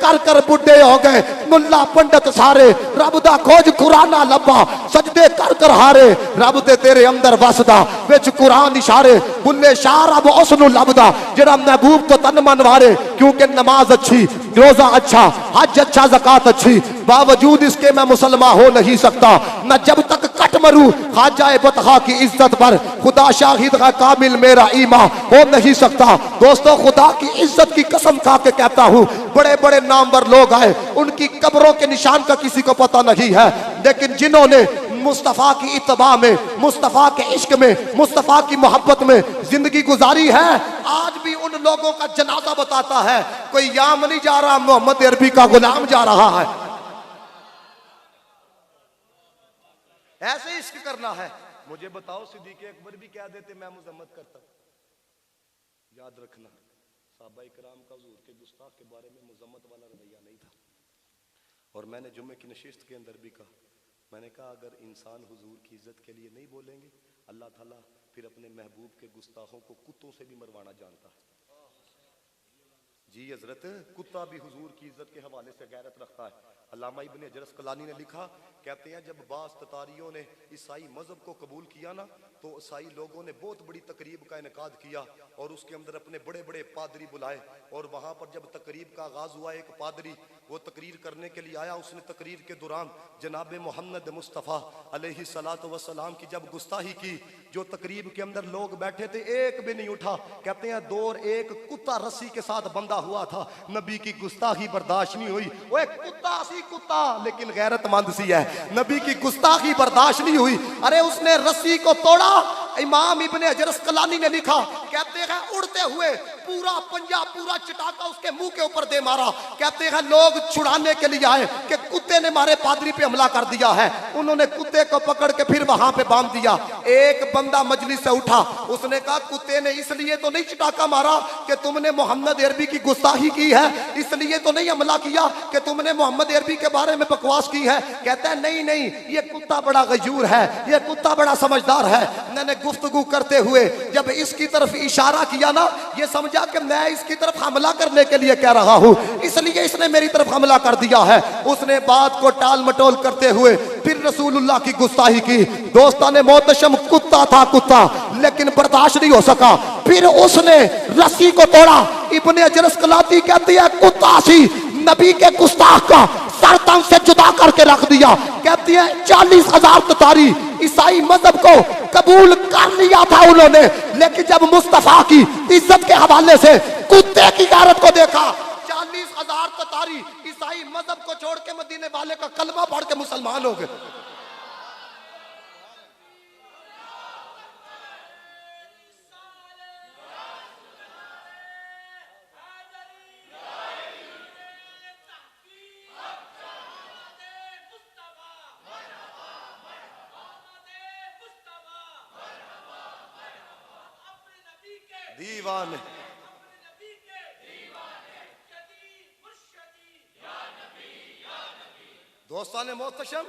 कर कर बुढ़े हो गए, मुल्ला पंडित सारे रब दा खोज कुराना लब्बा, सजदे कर कर हारे रब दे तेरे अंदर वसदा, विच कुरान इशारे बुल्ले शाह रब उसनु लभदा जेड़ा महबूब तो तन मन वारे। क्योंकि नमाज अच्छी, रोजा अच्छा, हज अच्छा, ज़कात अच्छी, बावजूद इसके मैं मुसलमान हो नहीं सकता। मैं जब तक कट मरूं खाजा बतहा की इज्जत पर, खुदा शाहिद है कामिल मेरा ईमान हो नहीं सकता। दोस्तों खुदा की इज्जत की कसम खा के कहता हूं, बड़े बड़े नामवर लोग आए, उनकी कब्रों के निशान का किसी को पता नहीं है, लेकिन जिन्होंने मुस्तफा की इत्तबा में, मुस्तफा के इश्क में, मुस्तफा की मोहब्बत में जिंदगी गुजारी है, आज भी उन लोगों का जनाजा बताता है कोई याम नहीं जा रहा, मोहम्मद अरबी का गुलाम जा रहा है। ऐसे इश्क करना है। मुझे बताओ सिद्दीक़ अकबर भी क्या देते, मैं मजम्मत करता। याद रखना साहबा इकराम का हुजूर के गुस्ताख के बारे में मजम्मत वाला रवैया नहीं था। और मैंने जुम्मे की नशिस्त के अंदर भी कहा, मैंने कहा अगर इंसान हुजूर की इज्जत के लिए नहीं बोलेंगे, अल्लाह ताला फिर अपने महबूब के गुस्ताखों को कुत्तों से भी मरवाना जानता है। जी हजरत, कुत्ता भी हुजूर की इज्जत के हवाले से गैरत रखता है। अल्लामा इब्न हजर अस्कलानी ने लिखा, कहते हैं जब बास ततारियों ने ईसाई मजहब को कबूल किया ना, तो ईसाई लोगों ने बहुत बड़ी तकरीब का इनेकाद किया और उसके अंदर अपने बड़े बड़े पादरी बुलाए। और वहां पर जब तकरीब का आगाज हुआ, एक पादरी वो तकरीर करने के लिए आया। उसने तकरीर के दौरान जनाब मोहम्मद मुस्तफ़ा अलैहिस्सलातु वस्सलाम की जब गुस्ताही की, जो तकरीब के अंदर लोग बैठे थे एक भी नहीं उठा। कहते हैं दूर एक कुत्ता रस्सी के साथ बंधा हुआ था, नबी की गुस्ताखी बर्दाश्त नहीं हुई। वो एक कुत्ता सी कुत्ता लेकिन गैरतमंद सी है, नबी की गुस्ताखी बर्दाश्त नहीं हुई। अरे उसने रस्सी को तोड़ा। इमाम इब्ने हजर अस्कलानी ने लिखा, कहते हैं उड़ते हुए पूरा पंजा, पूरा चटाका उसके मुंह के ऊपर दे मारा। कहते हैं लोग छुड़ाने के लिए आए कि कुत्ते ने मारे पादरी पे हमला कर दिया है। उन्होंने कुत्ते को पकड़ के फिर वहां पे बांध दिया। एक बंदा मजलिस से उठा, उसने कहा कुत्ते ने इसलिए तो नहीं चटाका मारा कि तुमने मोहम्मद अरबी की गुस्ताखी की है, इसलिए तो नहीं हमला किया कि तुमने मोहम्मद अरबी के बारे में बकवास की है। कहता है नहीं नहीं, ये कुत्ता बड़ा गजूर है, ये कुत्ता बड़ा समझदार है। मैंने गुफ्तगू करते हुए जब इसकी तरफ इशारा किया ना, ये समझा कि मैं इसकी तरफ हमला करने के लिए कह रहा हूं, इसलिए इसने मेरी तरफ हमला कर दिया है। उसने बात को टाल मटोल करते हुए फिर रसूलुल्लाह की गुस्ताखी की। दोस्ताने मोहतशम कुत्ता था कुत्ता, लेकिन बर्दाश्त नहीं हो सका, फिर उसने रस्सी को तोड़ा। इब्ने हजर अस्कलानी कहती है कुत्ता सी नबी के गुस्ताख का सर तन से जुदा करके रख दिया। कहती है 40,000 ततारी ईसाई मजहब को कबूल कर लिया था उन्होंने, लेकिन जब मुस्तफा की इज्जत के हवाले से कुत्ते की गैरत को देखा, 40,000 ततारी ईसाई मजहब को छोड़ के मदीने वाले का कलमा पढ़ के मुसलमान हो गए। दीवाने दोस्ताने मोहतशम,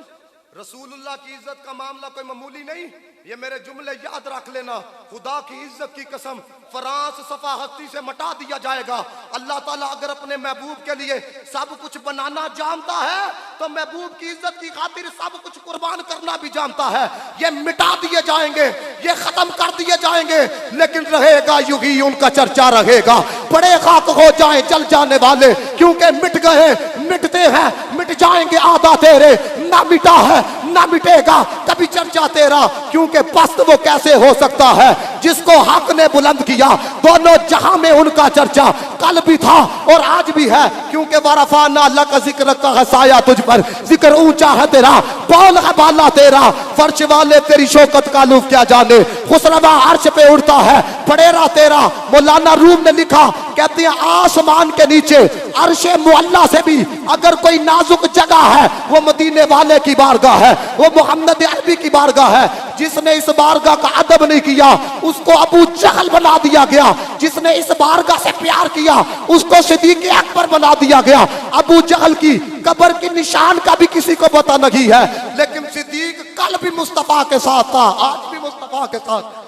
रसूलुल्लाह की इज्जत का मामला कोई मामूली नहीं। ये मेरे जुमले याद रख लेना। खुदा की इज्जत की कसम, फ्रांस सफा हस्ती से मटा दिया जाएगा। अल्लाह ताला अगर अपने महबूब के लिए सब कुछ बनाना जानता है तो महबूब की इज्जत की खातिर सब कुछ कुर्बान करना भी जानता है। ये मिटा दिए जाएंगे, ये खत्म कर दिए जाएंगे, लेकिन रहेगा युगी उनका चर्चा रहेगा। बड़े खाक हो जाए जल जाने वाले, क्योंकि मिट गए मिटते हैं, मिट जाएंगे आधा तेरे, ना मिटा है ना मिटेगा कभी चर्चा तेरा। क्योंकि पस्त वो कैसे हो सकता है जिसको हक ने बुलंद किया। दोनों जहां में उनका चर्चा कल भी था और आज भी है। क्योंकि वरफाना लक जिक्र का है साया तुझ पर, जिक्र ऊंचा है तेरा, बौल है बाला तेरा, फर्श वाले तेरी शौकत का लूफ क्या जाने, खुसरवा अर्श पे उड़ता है पड़ेरा तेरा। मौलाना रूम ने लिखा, कहते हैं आसमान के नीचे अर्शे मुअल्ला से भी अगर कोई नाजुक जगह है वो मदीने वाले की बारगाह है, वो मोहम्मद अरबी की बारगाह है। जिसने इस बारगाह का अदब नहीं किया उसको अबू जहल बना दिया गया, जिसने इस बारगाह से प्यार किया उसको सिद्दीक़ अकबर बना दिया गया। अबू जहल की कब्र के निशान का भी किसी को पता नहीं है, लेकिन सिद्दीक कल भी मुस्तफा के साथ था, आज भी मुस्तफा के साथ।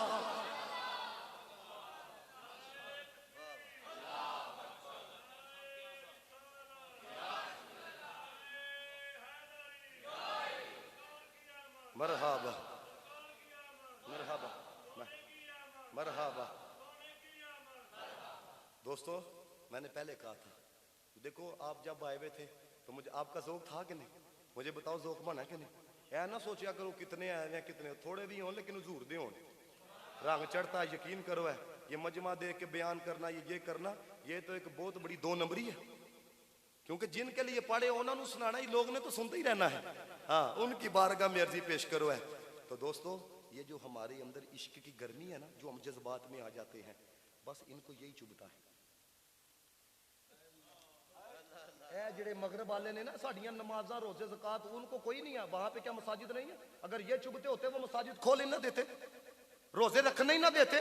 मरहबा मरहबा मरहबा। दोस्तों मैंने पहले कहा था, देखो आप जब आए हुए थे तो मुझे आपका ज़ौक़ था कि नहीं? मुझे बताओ ज़ौक़ बना कि नहीं? ऐ ना सोचा करो कितने आए हैं, कितने थोड़े भी हों लेकिन हुजूर दे हों। रंग चढ़ता यकीन करो है, ये मजमा देख के बयान करना, ये करना, ये तो एक बहुत बड़ी दो नंबरी है। क्योंकि जिनके लिए पढ़े उन्होंने सुनाना ही, लोग ने तो सुनते ही रहना है। हाँ, उनकी बारगाह में अर्जी पेश करो है। तो दोस्तों ये जो हमारे अंदर इश्क की गर्मी है ना, जो हम जज्बात में आ जाते हैं, बस इनको यही चुभता है। जेड़े मगरब वाले ने ना साड़ियां नमाजा रोजे ज़कात, उनको कोई नहीं है वहां पे। क्या मसाजिद नहीं है? अगर ये चुभते होते वो मसाजिद खोल ही ना देते, रोजे रखने ही ना देते,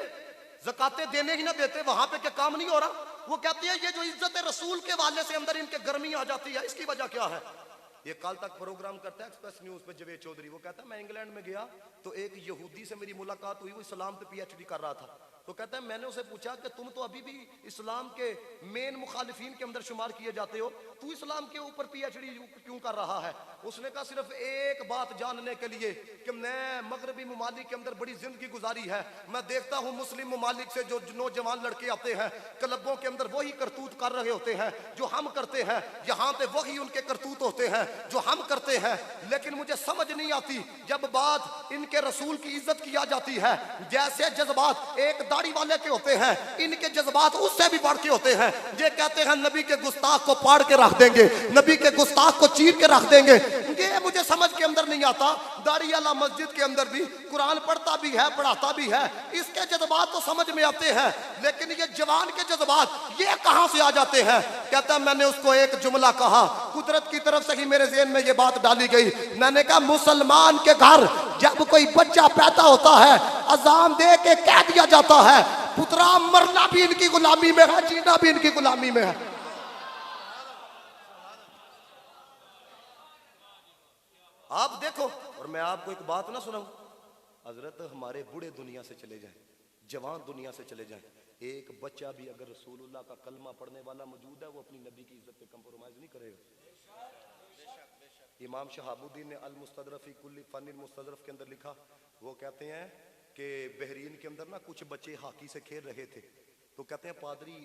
ज़कातें देने ही ना देते, वहां पे क्या काम नहीं हो रहा? वो कहते हैं ये जो इज्जत रसूल के वाले से अंदर इनके गर्मी आ जाती है, इसकी वजह क्या है? ये कल तक प्रोग्राम करता है एक्सप्रेस न्यूज पे जवेद चौधरी, वो कहता है मैं इंग्लैंड में गया तो एक यहूदी से मेरी मुलाकात हुई, वो इस्लाम पे पीएचडी कर रहा था। तो कहता है मैंने उसे पूछा कि तुम तो अभी भी इस्लाम के मेन मुखालिफिन के अंदर शुमार किए जाते हो, तू इस्लाम के ऊपर पीएचडी क्यों कर रहा है? उसने कहा सिर्फ एक बात जानने के लिए कि मैं मगरबी ममालिक के अंदर बड़ी जिंदगी गुजारी है, मैं देखता हूँ मुस्लिम ममालिक से जो नौजवान लड़के आते हैं क्लबों के अंदर वही करतूत कर रहे होते हैं जो हम करते हैं, यहाँ पे वही उनके करतूत होते हैं जो हम करते हैं। लेकिन मुझे समझ नहीं आती जब बात इनके रसूल की इज्जत की आ जाती है, जैसे जज्बात एक दाढ़ी वाले के होते हैं, इनके जज्बात उससे भी बढ़ के होते हैं। ये कहते हैं नबी के गुस्ताख को पाड़ के रख देंगे, नबी के गुस्ताख को चीर के रख देंगे। ये मुझे समझ के अंदर नहीं आता। दाढ़ी वाला मस्जिद के अंदर भी कुरान पढ़ता भी है, पढ़ाता भी है, इसके जज्बात तो समझ में आते हैं, लेकिन ये जवान के जज्बात ये कहां से आ जाते हैं? कहता है मैंने उसको एक जुमला कहा, कुदरत की तरफ से ही मेरे ज़हन में ये बात डाली गई। मैंने कहा मुसलमान के घर जब कोई बच्चा पैदा होता है अजान दे के कह दिया जाता है पुत्रा मरना भी इनकी गुलामी में है, जीना भी इनकी गुलामी में है। आप देखो, और मैं आपको एक बात ना सुनाऊं, हजरत हमारे बूढ़े दुनिया से चले जाए, जवान दुनिया से चले जाए, एक बच्चा भी अगर रसूलुल्लाह का कलमा पढ़ने वाला मौजूद है वो अपनी नबी की इज्जत पे कंप्रोमाइज नहीं करेगा। इमाम शहाबुद्दीन ने अल मुस्तदरफ फी कुल्ली फनिल मुस्तदरफ के अंदर लिखा, वो कहते हैं कि बहरीन के अंदर ना कुछ बच्चे हॉकी से खेल रहे थे, तो कहते हैं पादरी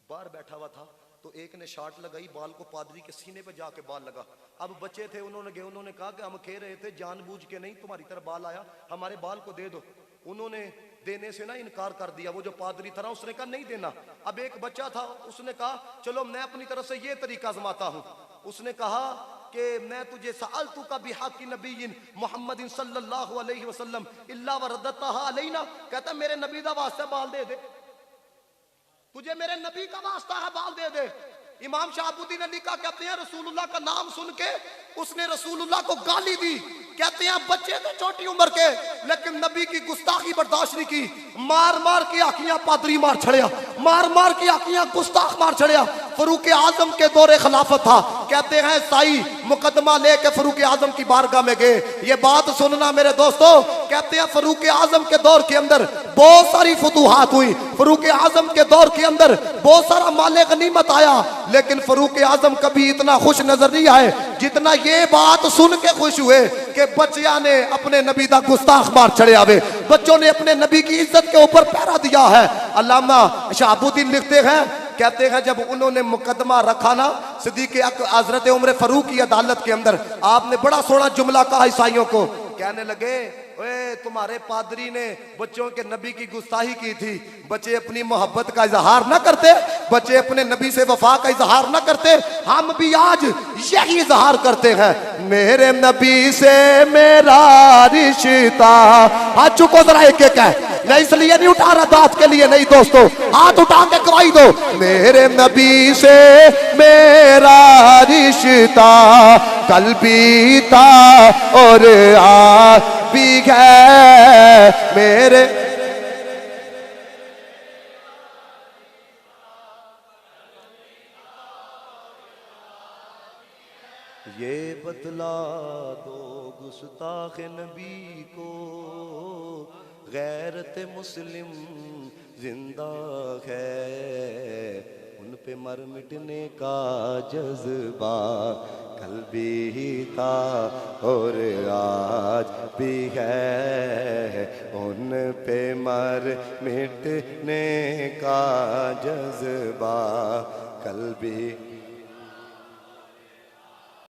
बाहर बैठा हुआ था, तो एक ने शॉट लगाई, बाल को पादरी के सीने पे जाके बाल लगा। अब बच्चे थे, उन्होंने कहा कि हम खेल रहे थे जानबूझ के नहीं, तुम्हारी तरफ बाल आया, हमारे बाल को दे दो। उन्होंने देने से ना इनकार कर दिया। वो जो पादरी था उसने कहा नहीं देना। अब एक बच्चा था, उसने कहा चलो मैं अपनी तरफ से ये तरीका आजमाता हूँ। उसने कहा कि मैं तुझे सअलतु का बिहक़्क़ि नबीय्यिन मुहम्मदिन सल्लल्लाहु अलैहि वसल्लम इल्ला वरदतहा अलैना, कहता मेरे नबी दा वास्ता बाल दे दे, तुझे मेरे नबी का वास्ता है बाल दे दे। इमाम शहाबुद्दीन अली का कहते हैं रसूलुल्लाह का नाम सुन के उसने रसूलुल्लाह को गाली दी। कहते हैं बच्चे थे छोटी उम्र के, लेकिन नबी की गुस्ताखी बर्दाश्त नहीं की, मार मार की आंखियां पादरी मार छड़िया, मार मार की आंखियां गुस्ताख मार छड़िया। फरूक आजम के दौरे खिलाफत था, कहते हैं साई मुकदमा लेके फरूक आजम की बारगाह में गए। ये बात सुनना मेरे दोस्तों, कहते हैं फरूक आजम के दौर के अंदर बहुत सारी फतूहात हुई, फरूक आजम के दौर के अंदर बहुत सारा माले गनीमत आया, लेकिन फरूक आजम कभी इतना खुश नजर नहीं आए जितना ये बात सुन के खुश हुए कि बच्चिया ने अपने नबी दा गुस्ताख मार चढ़े आवे, बच्चों ने अपने नबी की इज्जत के ऊपर पहरा दिया है। अल्लामा शहाबुद्दीन लिखते हैं, कहते हैं जब उन्होंने मुकदमा रखा ना सिद्दीक़ हज़रत उमर फारूक की अदालत के अंदर, आपने बड़ा सोना जुमला कहा ईसाइयों को, कहने लगे ओए तुम्हारे पादरी ने बच्चों के नबी की गुस्ताही की थी, बच्चे अपनी मोहब्बत का इजहार ना करते, बच्चे अपने नबी से वफा का इजहार ना करते, हम भी आज यही इजहार करते हैं, मेरे नबी से मेरा रिश्ता। हाथ चुको जरा एक एक है, मैं इसलिए नहीं उठा रहा दांत के लिए नहीं दोस्तों, हाथ उठा के गवाही दो, मेरे नबी से मेरा रिश्ता कल भी था और आज भी है मेरे। ये बतला दो गुस्ताख नबी को गैरत मुस्लिम जिंदा है, उन पे मर मिटने का जज्बा कल भी था और आज आज भी है उन पे मर मिटने का जज्बा, कल भी